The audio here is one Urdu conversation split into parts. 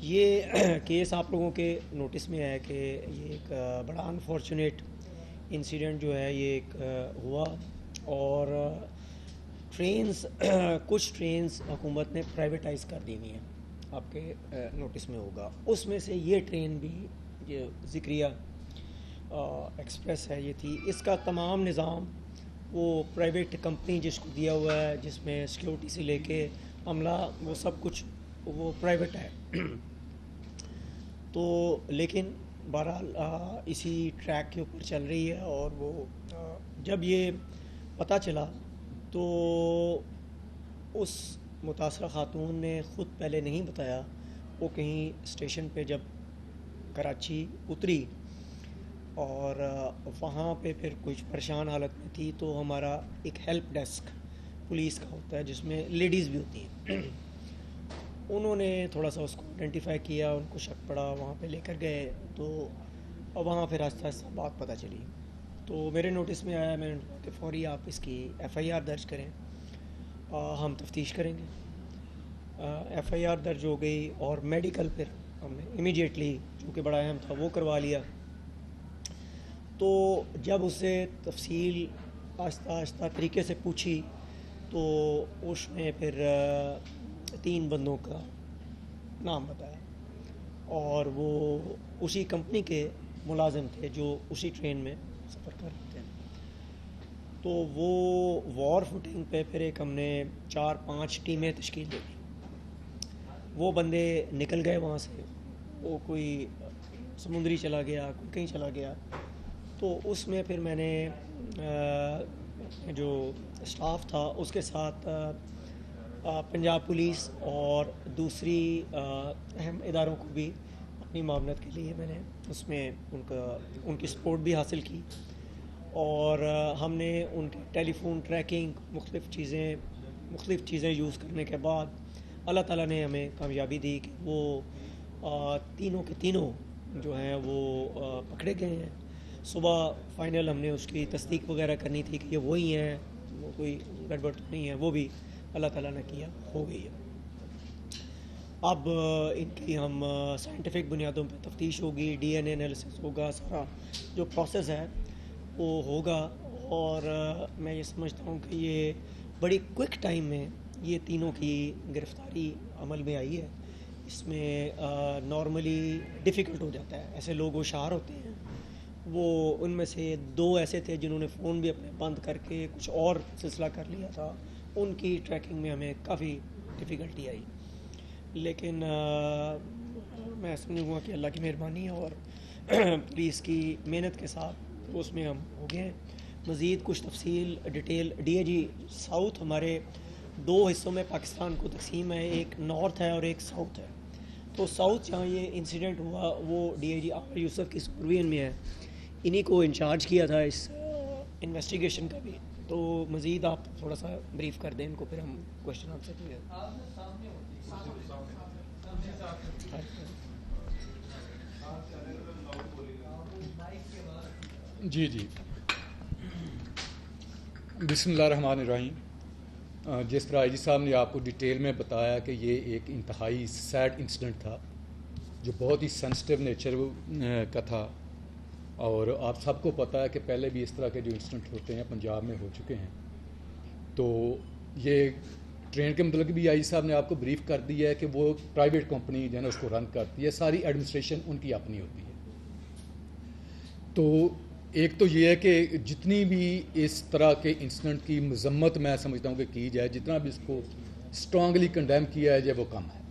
یہ کیس آپ لوگوں کے نوٹس میں ہے کہ یہ ایک بڑا انفارچونیٹ انسیڈنٹ جو ہے یہ ایک ہوا، اور ٹرینز کچھ ٹرینز حکومت نے پرائیویٹائز کر دی ہوئی ہیں، آپ کے نوٹس میں ہوگا۔ اس میں سے یہ ٹرین بھی، یہ ذکریہ ایکسپریس ہے، یہ تھی۔ اس کا تمام نظام وہ پرائیویٹ کمپنی جس کو دیا ہوا ہے، جس میں سیکیورٹی سے لے کے عملہ وہ سب کچھ وہ پرائیویٹ ہے۔ تو لیکن بہرحال اسی ٹریک کے اوپر چل رہی ہے، اور وہ جب یہ پتہ چلا تو اس متاثرہ خاتون نے خود پہلے نہیں بتایا، وہ کہیں اسٹیشن پہ جب کراچی اتری اور وہاں پہ پھر کچھ پریشان حالت میں تھی، تو ہمارا ایک ہیلپ ڈیسک پولیس کا ہوتا ہے جس میں لیڈیز بھی ہوتی ہیں، انہوں نے تھوڑا سا اس کو آئیڈینٹیفائی کیا، ان کو شک پڑا، وہاں پہ لے کر گئے، تو وہاں پھر آہستہ آہستہ بات پتہ چلی۔ تو میرے نوٹس میں آیا، میں نے کہا کہ فوری آپ اس کی ایف آئی آر درج کریں، ہم تفتیش کریں گے۔ ایف آئی آر درج ہو گئی، اور میڈیکل پھر ہم نے امیڈیٹلی، چونکہ بڑا اہم تھا، وہ کروا لیا۔ تو جب اسے تفصیل آہستہ آہستہ طریقے سے پوچھی تو اس نے پھر 3 بندوں کا نام بتایا، اور وہ اسی کمپنی کے ملازم تھے جو اسی ٹرین میں سفر کر رہے تھے۔ تو وہ وار فوٹنگ پہ پھر ایک ہم نے 4-5 ٹیمیں تشکیل دے دی۔ وہ بندے نکل گئے وہاں سے، وہ کوئی سمندری چلا گیا، کوئی کہیں چلا گیا۔ تو اس میں پھر میں نے جو اسٹاف تھا اس کے ساتھ پنجاب پولیس اور دوسری اہم اداروں کو بھی اپنی معاونت کے لیے میں نے اس میں ان کی سپورٹ بھی حاصل کی، اور ہم نے ان کے ٹیلی فون ٹریکنگ، مختلف چیزیں یوز کرنے کے بعد اللہ تعالیٰ نے ہمیں کامیابی دی کہ وہ تینوں کے تینوں جو ہیں وہ پکڑے گئے ہیں۔ صبح فائنل ہم نے اس کی تصدیق وغیرہ کرنی تھی کہ یہ وہی ہیں، وہ کوئی گڑبڑ تو نہیں ہے، وہ بھی اللہ تعالیٰ نے کیا، ہو گئی ہے۔ اب ان کی ہم سائنٹیفک بنیادوں پہ تفتیش ہوگی، ڈی این اے انالیسس ہوگا، سارا جو پروسیس ہے وہ ہوگا، اور میں یہ سمجھتا ہوں کہ یہ بڑی کوئک ٹائم میں یہ تینوں کی گرفتاری عمل میں آئی ہے۔ اس میں نارملی ڈیفیکلٹ ہو جاتا ہے، ایسے لوگ ہوشیار ہوتے ہیں، وہ ان میں سے 2 ایسے تھے جنہوں نے فون بھی اپنے بند کر کے کچھ اور سلسلہ کر لیا تھا، ان کی ٹریکنگ میں ہمیں کافی ڈیفیکلٹی آئی، لیکن میں سمجھوں گا کہ اللہ کی مہربانی ہے اور پولیس کی محنت کے ساتھ اس میں ہم ہو گئے ہیں۔ مزید کچھ تفصیل detail D A G south, ہمارے 2 حصوں میں پاکستان کو تقسیم ہے، ایک نارتھ ہے اور ایک ساؤتھ ہے۔ تو ساؤتھ جہاں یہ انسیڈنٹ ہوا وہ ڈی اے جی عامر یوسف کی سپرویژن میں ہے، انہی کو انچارج کیا تھا اس انویسٹیگیشن کا بھی۔ تو مزید آپ تھوڑا سا بریف کر دیں ان کو، پھر ہم کوشچن آنسر کریں۔ جی بسم اللہ الرحمن الرحیم۔ جس طرح آئی جی صاحب نے آپ کو ڈیٹیل میں بتایا کہ یہ ایک انتہائی سیڈ انسیڈنٹ تھا جو بہت ہی سینسٹیو نیچر کا تھا، اور آپ سب کو پتہ ہے کہ پہلے بھی اس طرح کے جو انسیڈنٹ ہوتے ہیں پنجاب میں ہو چکے ہیں۔ تو یہ ٹرین کے متعلق بھی آئی صاحب نے آپ کو بریف کر دیا ہے کہ وہ پرائیویٹ کمپنی جو ہے نا اس کو رن کرتی ہے، ساری ایڈمنسٹریشن ان کی اپنی ہوتی ہے۔ تو ایک تو یہ ہے کہ جتنی بھی اس طرح کے انسیڈنٹ کی مذمت میں سمجھتا ہوں کہ کی جائے، جتنا بھی اس کو اسٹرانگلی کنڈیم کیا جائے وہ کم ہے۔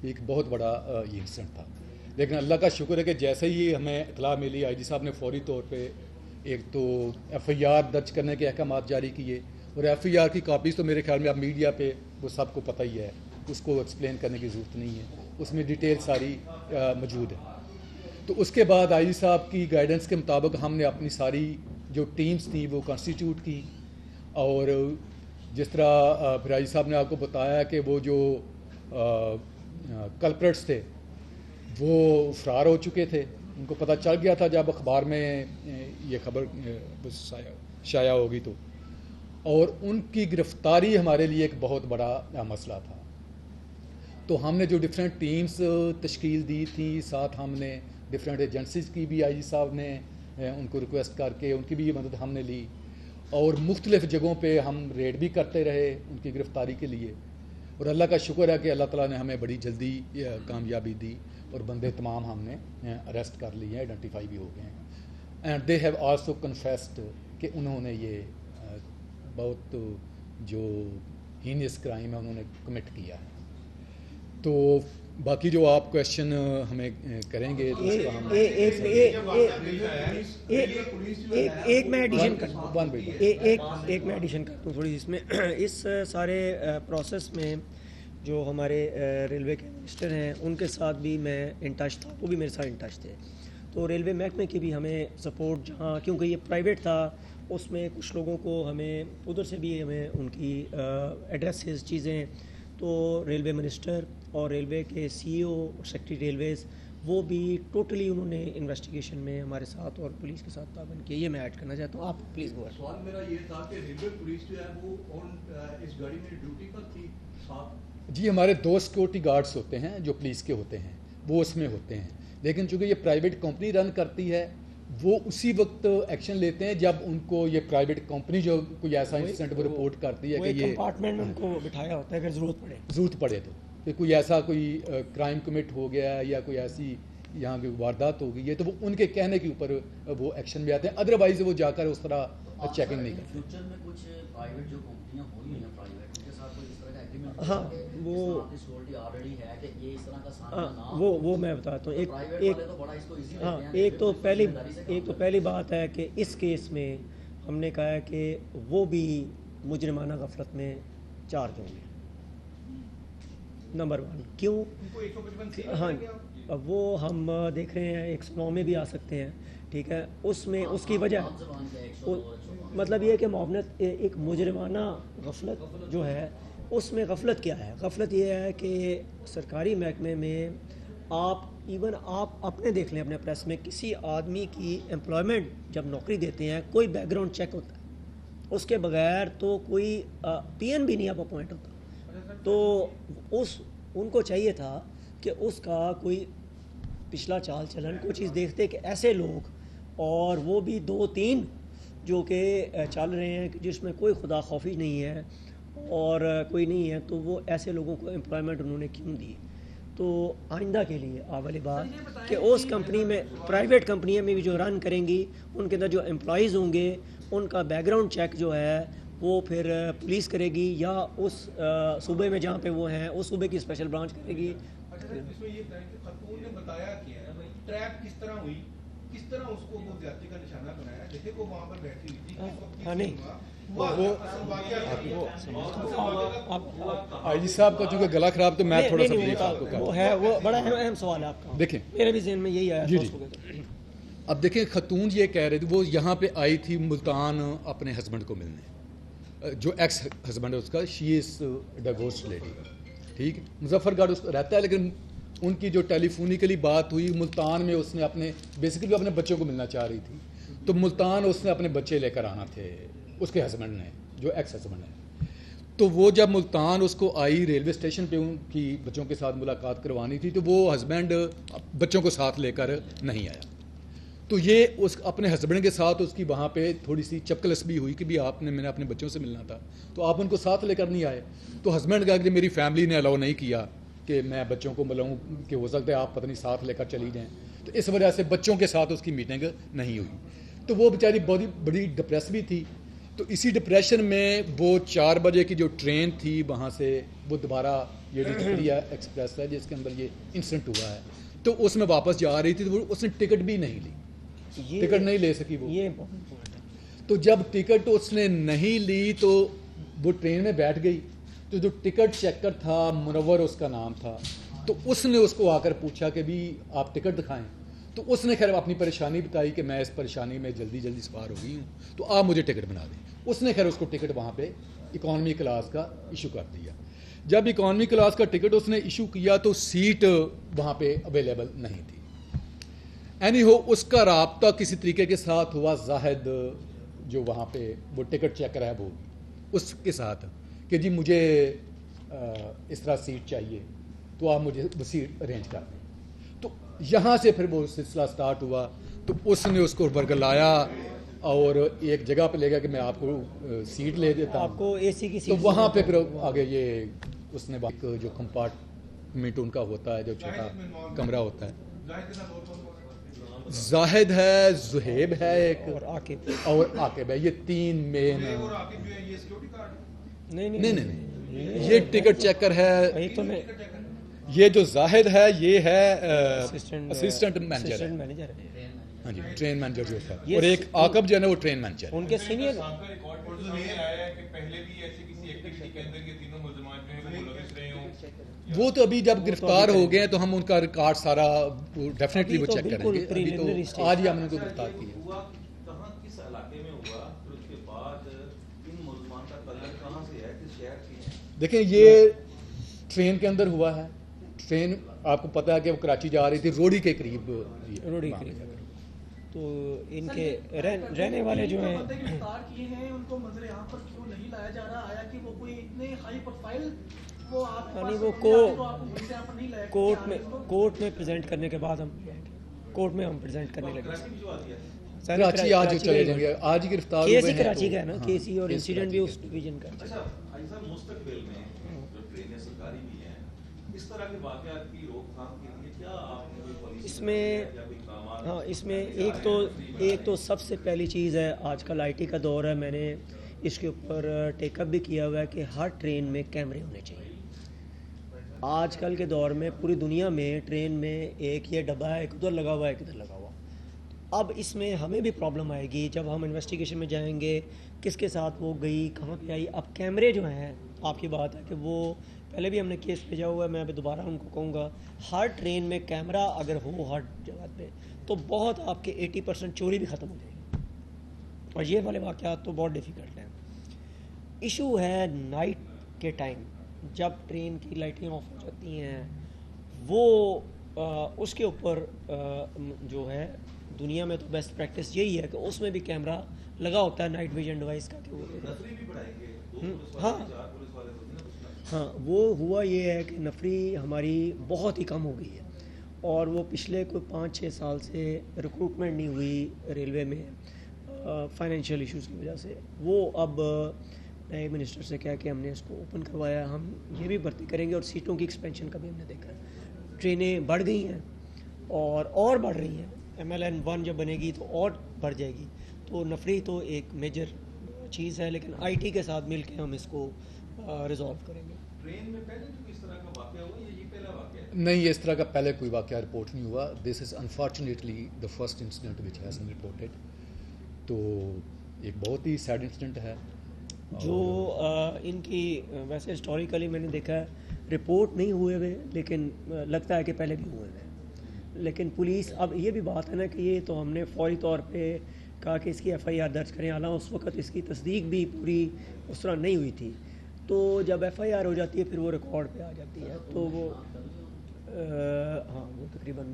ایک بہت بڑا یہ انسیڈنٹ تھا، لیکن اللہ کا شکر ہے کہ جیسے ہی ہمیں اطلاع ملی، آئی جی صاحب نے فوری طور پہ ایک تو ایف آئی آر درج کرنے کے احکامات جاری کیے، اور ایف آئی آر کی کاپیز تو میرے خیال میں اب میڈیا پہ وہ سب کو پتہ ہی ہے، اس کو ایکسپلین کرنے کی ضرورت نہیں ہے، اس میں ڈیٹیل ساری موجود ہے۔ تو اس کے بعد آئی جی صاحب کی گائیڈنس کے مطابق ہم نے اپنی ساری جو ٹیمز تھیں وہ کانسٹیٹیوٹ کی، اور جس طرح پھر آئی جی صاحب نے آپ کو بتایا کہ وہ جو کلپریٹس تھے وہ فرار ہو چکے تھے، ان کو پتہ چل گیا تھا جب اخبار میں یہ خبر شائع ہوگی تو، اور ان کی گرفتاری ہمارے لیے ایک بہت بڑا مسئلہ تھا۔ تو ہم نے جو ڈفرینٹ ٹیمز تشکیل دی تھی، ساتھ ہم نے ڈفرینٹ ایجنسیز کی بھی آئی جی صاحب نے ان کو ریکویسٹ کر کے ان کی بھی مدد ہم نے لی، اور مختلف جگہوں پہ ہم ریڈ بھی کرتے رہے ان کی گرفتاری کے لیے، اور اللہ کا شکر ہے کہ اللہ تعالیٰ نے ہمیں بڑی جلدی کامیابی دی اور بندے تمام ہم نے اریسٹ کر لیے ہیں، آئیڈینٹیفائی بھی ہو گئے ہیں، اینڈ دے ہیو آلسو کنفیسڈ کہ انہوں نے یہ بہت جو ہینیس کرائم ہے انہوں نے کمٹ کیا ہے۔ تو باقی جو آپ کویشچن ہمیں کریں گے تو اس کا ہم ایک میں ایڈیشن کرتا ہوں تھوڑی، اس میں اس سارے پروسیس میں جو ہمارے ریلوے کے منسٹر ہیں ان کے ساتھ بھی میں ان ٹچ تھا، وہ بھی میرے ساتھ ان ٹچ تھے، تو ریلوے محکمے کی بھی ہمیں سپورٹ، جہاں کیونکہ یہ پرائیویٹ تھا اس میں کچھ لوگوں کو ہمیں ادھر سے بھی ہمیں ان کی ایڈریسز چیزیں، تو ریلوے منسٹر اور ریلوے کے سی ای او سیکرٹری ریلویز وہ بھی ٹوٹلی انہوں نے انویسٹیگیشن میں ہمارے ساتھ اور پولیس کے ساتھ تعاون کیا۔ یہ میں ایڈ کرنا چاہتا ہوں، آپ پلیز گو۔ سوال میرا یہ تھا کہ ریلوے پولیس جو ہے وہ اس گاڑی میں ڈیوٹی پر تھی ساتھ؟ جی ہمارے 2 سیکورٹی گارڈز ہوتے ہیں جو پولیس کے ہوتے ہیں، وہ اس میں ہوتے ہیں، لیکن چونکہ یہ پرائیویٹ کمپنی رن کرتی ہے وہ اسی وقت ایکشن لیتے ہیں جب ان کو یہ پرائیویٹ کمپنی جو کوئی ایسا انسیڈنٹ وہ رپورٹ کرتی ہے کہ یہ کمپارٹمنٹ ان کو بٹھایا ہوتا ہے اگر ضرورت پڑے تو کہ کوئی ایسا کوئی کرائم کمٹ ہو گیا ہے یا کوئی ایسی یہاں کی واردات ہو گئی ہے تو وہ ان کے کہنے کے اوپر وہ ایکشن میں آتے ہیں، ادروائز وہ جا کر اس طرح چیکنگ نہیں کرتے۔ فیوچر میں کچھ پرائیویٹ جو کمپنیاں ہوئی ہیں پرائیویٹ، ان کے ساتھ کوئی اس طرح کا ایگریمنٹ ہاں وہ سیکورٹی آلریڈی ہے کہ یہ اس طرح کا سامنا نہ ہو؟ وہ میں بتاتا ہوں، ہاں ایک تو پہلی بات ہے کہ اس کیس میں ہم نے کہا ہے کہ وہ بھی مجرمانہ غفلت میں چارج ہوں گے، نمبر 1 کیوں؟ ہاں وہ ہم دیکھ رہے ہیں 109 میں بھی آ سکتے ہیں، ٹھیک ہے، اس میں اس کی وجہ مطلب یہ ہے کہ معاونت ایک مجرمانہ غفلت جو ہے اس میں غفلت کیا ہے؟ غفلت یہ ہے کہ سرکاری محکمے میں آپ ایون آپ اپنے دیکھ لیں اپنے پریس میں کسی آدمی کی امپلائمنٹ جب نوکری دیتے ہیں کوئی بیک گراؤنڈ چیک ہوتا ہے، اس کے بغیر تو کوئی پی این بھی نہیں آپ اپوائنٹ ہوتا، تو ان کو چاہیے تھا کہ اس کا کوئی پچھلا چال چلن کوئی چیز دیکھتے کہ ایسے لوگ، اور وہ بھی 2-3 جو کہ چل رہے ہیں جس میں کوئی خدا خوفی نہیں ہے اور کوئی نہیں ہے، تو وہ ایسے لوگوں کو امپلائمنٹ انہوں نے کیوں دی؟ تو آئندہ کے لیے والی بات کہ اس کمپنی میں پرائیویٹ کمپنیاں میں بھی جو رن کریں گی ان کے اندر جو امپلائیز ہوں گے ان کا بیک گراؤنڈ چیک جو ہے وہ پھر پولیس کرے گی یا اس صوبے میں جہاں پہ وہ ہیں اس صوبے کی اسپیشل برانچ کرے گی۔ اس میں یہ خاتون نے بتایا کہ ٹریپ کس طرح ہوئی، کس طرح اس کو وہ زیادتی کا نشانہ بنایا، جیسے وہ وہاں پر بیٹھی ہوئی تھی، ہاں نہیں آئی جی صاحب کا چونکہ گلا خراب تو میں تھوڑا سا بریف آپ کو کروں، وہ ہے وہ بڑا اہم سوال ہے آپ کا، دیکھیں میرے بھی ذہن میں یہی آیا جی اب دیکھیں خاتون یہ کہہ رہے تھے وہ یہاں پہ آئی تھی ملتان اپنے ہسبینڈ کو ملنے، جو ایکس ہسبینڈ ہے اس کا، شی از ڈیورسڈ لیڈی، ٹھیک ہے، مظفر گڑھ رہتا ہے، لیکن ان کی جو ٹیلی فونیکلی بات ہوئی ملتان میں اس نے اپنے بیسیکلی اپنے بچوں کو ملنا چاہ رہی تھی، تو ملتان اس نے اپنے بچے لے کر آنا تھے اس کے ہسبینڈ نے جو ایکس ہسبینڈ ہے، تو وہ جب ملتان اس کو آئی ریلوے اسٹیشن پہ ان کی بچوں کے ساتھ ملاقات کروانی تھی تو وہ ہسبینڈ بچوں کو ساتھ لے کر نہیں آیا، تو یہ اس اپنے ہسبینڈ کے ساتھ اس کی وہاں پہ تھوڑی سی چپکلس بھی ہوئی کہ بھی میں نے اپنے بچوں سے ملنا تھا تو آپ ان کو ساتھ لے کر نہیں آئے، تو ہسبینڈ کہا کہ میری فیملی نے الاؤ نہیں کیا کہ میں بچوں کو ملاؤں کہ ہو سکتا ہے آپ پتہ نہیں ساتھ لے کر چلی جائیں، تو اس وجہ سے بچوں کے ساتھ اس کی میٹنگ نہیں ہوئی، تو وہ بیچاری بہت بڑی ڈپریس بھی تھی، تو اسی ڈپریشن میں وہ 4 بجے کی جو ٹرین تھی وہاں سے وہ دوبارہ یہ ڈسپلیا ایکسپریس ہے جس کے اندر یہ انسیڈنٹ ہوا ہے، تو اس میں واپس جا رہی تھی تو اس نے ٹکٹ بھی نہیں لی، ٹکٹ نہیں لے سکی وہ، تو جب ٹکٹ اس نے نہیں لی تو وہ ٹرین میں بیٹھ گئی، تو جو ٹکٹ چیکر تھا منور اس کا نام تھا، تو اس نے اس کو آ کر پوچھا کہ بھی آپ ٹکٹ دکھائیں، تو اس نے خیر اپنی پریشانی بتائی کہ میں اس پریشانی میں جلدی سوار ہو گئی ہوں تو آپ مجھے ٹکٹ بنا دیں، اس نے خیر اس کو ٹکٹ وہاں پہ اکانومی کلاس کا ایشو کر دیا، جب اکانومی کلاس کا ٹکٹ اس نے ایشو کیا تو سیٹ وہاں پہ اویلیبل نہیں تھی، اینی ہو اس کا رابطہ کسی طریقے کے ساتھ ہوا زاہد جو وہاں پہ وہ ٹکٹ چیکر ہے وہ اس کے ساتھ کہ جی مجھے اس طرح سیٹ چاہیے، تو آپ مجھے وہ سیٹ ارینج کر دیں. تو یہاں سے پھر وہ سلسلہ سٹارٹ ہوا. تو اس نے اس کو برگلایا اور ایک جگہ پہ لے گیا کہ میں آپ کو سیٹ لے دیتا آپ ہوں. کو اے سی کی تو سیٹ وہاں پہ پھر آگے یہ اس نے جو کمپارٹمنٹ ان کا ہوتا ہے, جو چھوٹا کمرہ ہوتا ہے, زاہد ہے, زہیب ہے ایک, اور عاقب ہے. یہ 3 مین. نہیں یہ ٹکٹ چیکر ہے. ایک تو میں یہ جو زاہد ہے یہ ہے اسسٹنٹ مینیجر ہے. مینیجر ہے, ہاں جی, ٹرین مینیجر جو ہوتا ہے. اور ایک عاقب جو ہے نا وہ ٹرین مینیجر. ان کے سینئر وہ تو ابھی جب گرفتار ہو گئے ہیں تو ہم ان کا ریکارڈ سارا ڈیفینیٹلی وہ چیک کریں گے. ابھی تو آج ہی ہم نے ان کو گرفتار کیا. کہاں کس علاقے میں ہوا, پھر اس کے بعد ان ملزمان کا تعلق کہاں سے ہے, کس شہر کی ہے؟ دیکھیں یہ ٹرین کے اندر ہوا ہے. ٹرین آپ کو پتا ہے کہ وہ کراچی جا رہی تھی, روڑی کے قریب. تو ان کے رہنے والے جو ہیں گرفتار کیے ہیں ان کو منظر عام پر کیوں نہیں لایا جا رہا؟ آیا کہ وہ کوئی اتنے ہائی پروفائل وہ آپ کورٹ میں پریزنٹ کرنے کے بعد ہم کورٹ میں ہم پریزنٹ کرنے لگے. کراچی آج چلے جائیں گے, آج ہی گرفتار ہوئے ہیں. کراچی کا ہے نا کیسی, اور انسیڈنٹ بھی اس ڈویژن کا. اچھا حاجی صاحب, مستقبل میں جو ٹرینیں سرکاری بھی ہیں, اس طرح کے واقعات کی روک تھام کے لیے کیا آپ نے کوئی پالیسی اس میں ہاں اس میں ایک تو سب سے پہلی چیز ہے, آج کل آئی ٹی کا دور ہے, میں نے اس کے اوپر ٹیک اپ بھی کیا ہوا ہے کہ ہر ٹرین میں کیمرے ہونے چاہیے. آج کل کے دور میں پوری دنیا میں ٹرین میں ایک یہ ڈبہ ہے, ایک ادھر لگا ہوا ہے, ایک ادھر لگا ہوا. اب اس میں ہمیں بھی پرابلم آئے گی جب ہم انویسٹیگیشن میں جائیں گے, کس کے ساتھ وہ گئی, کہاں پہ آئی. اب کیمرے جو ہیں, آپ کی بات ہے کہ وہ پہلے بھی ہم نے کیس بھیجا ہوا ہے, میں ابھی دوبارہ ان کو کہوں گا ہر ٹرین میں کیمرہ اگر ہو ہر جگہ پہ تو بہت آپ کے 80% چوری بھی ختم ہو جائے گی. اور یہ والے واقعات تو بہت ڈیفیکلٹ ہیں. ایشو ہے نائٹ کے ٹائم جب ٹرین کی لائٹیں آف ہو جاتی ہیں, وہ اس کے اوپر جو ہے دنیا میں تو بیسٹ پریکٹس یہی ہے کہ اس میں بھی کیمرہ لگا ہوتا ہے نائٹ ویژن ڈیوائس کا. ہاں وہ ہوا یہ ہے کہ نفری ہماری بہت ہی کم ہو گئی ہے, اور وہ پچھلے کوئی 5-6 سال سے ریکروٹمنٹ نہیں ہوئی ریلوے میں فائنینشیل ایشوز کی وجہ سے. وہ اب نئے منسٹر سے کہا کہ ہم نے اس کو اوپن کروایا, ہم یہ بھی بھرتی کریں گے, اور سیٹوں کی ایکسپینشن کا بھی ہم نے دیکھا. ٹرینیں بڑھ گئی ہیں اور بڑھ رہی ہیں. MLN1 جب بنے گی تو اور بڑھ جائے گی. تو نفری تو ایک میجر چیز ہے, لیکن آئی ٹی کے ساتھ مل کے ہم اس کو ریزالو کریں گے. ٹرین میں پہلے بھی اس طرح کا واقعہ ہوا یا یہ پہلا واقعہ ہے؟ نہیں, اس طرح کا پہلے کوئی واقعہ رپورٹ نہیں ہوا. This is unfortunately the first incident which has been reported. تو ایک بہت ہی سیڈ انسیڈنٹ ہے. جو ان کی ویسے ہسٹوریکلی میں نے دیکھا ہے رپورٹ نہیں ہوئے ہوئے, لیکن لگتا ہے کہ پہلے بھی ہوئے ہوئے. لیکن پولیس, اب یہ بھی بات ہے نا کہ یہ تو ہم نے فوری طور پہ کہا کہ اس کی FIR درج کریں, حالانکہ اس وقت اس کی تصدیق بھی پوری اس طرح نہیں ہوئی تھی. تو جب FIR ہو جاتی ہے پھر وہ ریکارڈ پہ آ جاتی ہے. تو وہ ہاں وہ تقریباً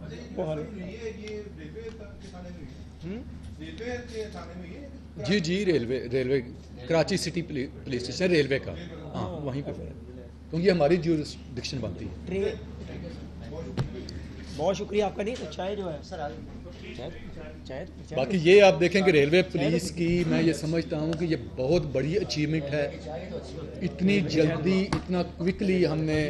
جی railway Karachi city police station railway کا, ہاں وہیں پہ, کیونکہ ہماری جورسڈکشن بنتی ہے. بہت شکریہ آپ کا. نہیں تو چائے جو ہے سر باقی یہ آپ دیکھیں کہ ریلوے پولیس کی میں یہ سمجھتا ہوں کہ یہ بہت بڑی اچیومنٹ ہے. اتنی جلدی اتنا کوئکلی ہم نے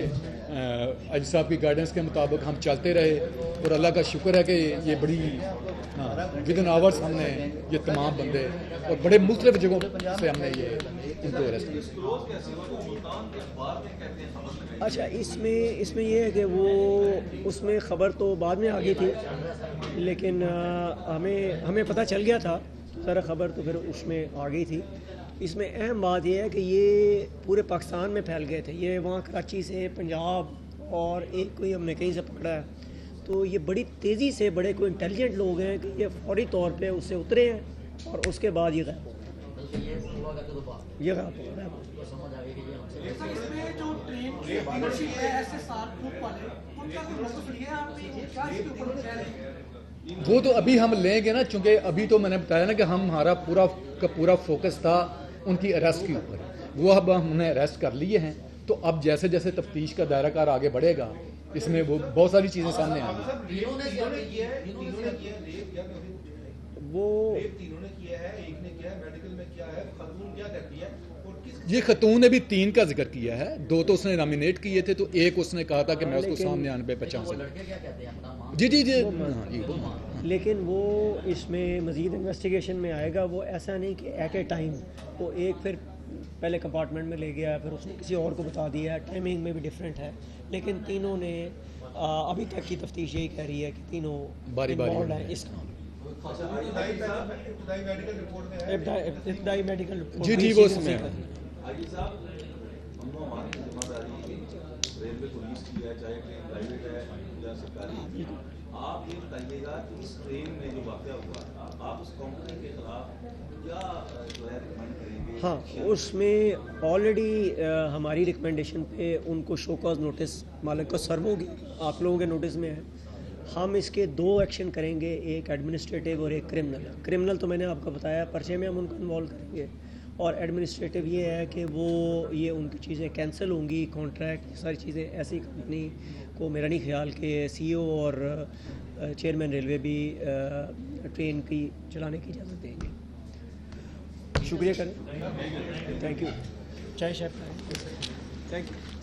اجی صاحب کی گائیڈنس کے مطابق ہم چلتے رہے, اور اللہ کا شکر ہے کہ یہ بڑی ود ان آورس ہم نے یہ تمام بندے اور بڑے مختلف جگہوں سے ہم نے یہ ان کو اریسٹ کیا. اچھا اس میں یہ ہے کہ وہ اس میں خبر تو بعد میں آ گئی تھی, لیکن ہمیں پتہ چل گیا تھا سارا خبر, تو پھر اس میں آ گئی تھی. اس میں اہم بات یہ ہے کہ یہ پورے پاکستان میں پھیل گئے تھے. یہ وہاں کراچی سے, پنجاب اور ایک کوئی ہم نے کہیں سے پکڑا ہے. تو یہ بڑی تیزی سے بڑے کوئی انٹیلیجنٹ لوگ ہیں کہ یہ فوری طور پہ اس سے اترے ہیں اور اس کے بعد یہ غائب ہو گئے. یہ غائب ہو گئے. وہ تو ابھی ہم لیں گے نا, چونکہ ابھی تو میں نے بتایا نا کہ ہمارا پورا فوکس تھا ان کی اریسٹ کے اوپر. وہ اب ہم نے اریسٹ کر لیے ہیں. تو اب جیسے جیسے تفتیش کا دائرہ کار آگے بڑھے گا اس میں وہ بہت ساری چیزیں سامنے آئی ہیں. تینوں نے کیا ہے ریپ یا وہ ریپ تینوں نے کیا ہے, ایک نے کیا ہے, میڈیکل میں کیا ہے, خاتون کیا کرتی ہے اور کس یہ خاتون نے بھی 3 کا ذکر کیا ہے, 2 تو اس نے نامینیٹ کیے تھے, تو ایک اس نے کہا تھا کہ میں اس کو سامنے آنے پہ پہچان وہ سکتا. لڑکے کیا کہتے ہیں اپنا ماں جی وہ لیکن وہ اس میں مزید انویسٹیگیشن میں آئے گا. وہ ایسا نہیں کہ ایٹ اے ٹائم وہ ایک پھر پہلے کمپارٹمنٹ میں لے گیا, پھر اس نے کسی اور کو بتا دیا, ٹائمنگ میں بھی ڈفرینٹ ہے, لیکن تینوں نے ابھی تک کی تفتیش یہی کہہ رہی ہے کہ تینوں باری involved ہیں اس کام. ابتدائی میڈیکل رپورٹ میں ہے ابتدائی میڈیکل رپورٹ جی وہ اس میں حاجی صاحب, امن و امان کی ذمہ داری ریلوے پولیس کی ہے, چاہے ٹرین پرائیویٹ ہے یا سرکاری. آپ یہ بتائیے گا کہ اس ٹرین میں جو واقعہ ہوا, آپ اس کمپنی کے خلاف کیا جو ہے ریکمینڈ کریں گے؟ ہاں, اس میں آلریڈی ہماری ریکمنڈیشن پہ ان کو شو کاز نوٹس مالک کو سرو ہوگی, آپ لوگوں کے نوٹس میں ہے. ہم اس کے 2 ایکشن کریں گے, ایک ایڈمنسٹریٹو اور ایک کرمنل. کرمنل تو میں نے آپ کو بتایا, پرچے میں ہم ان کو انوالو کریں گے, اور ایڈمنسٹریٹو یہ ہے کہ وہ یہ ان کی چیزیں کینسل ہوں گی, کانٹریکٹ, یہ ساری چیزیں. ایسی کمپنی کو میرا نہیں خیال کہ سی او اور چیئرمین ریلوے بھی ٹرین کی چلانے کی اجازت دیں گے. شکریہ کریں, تھینک یو. چائے شیف, تھینک یو.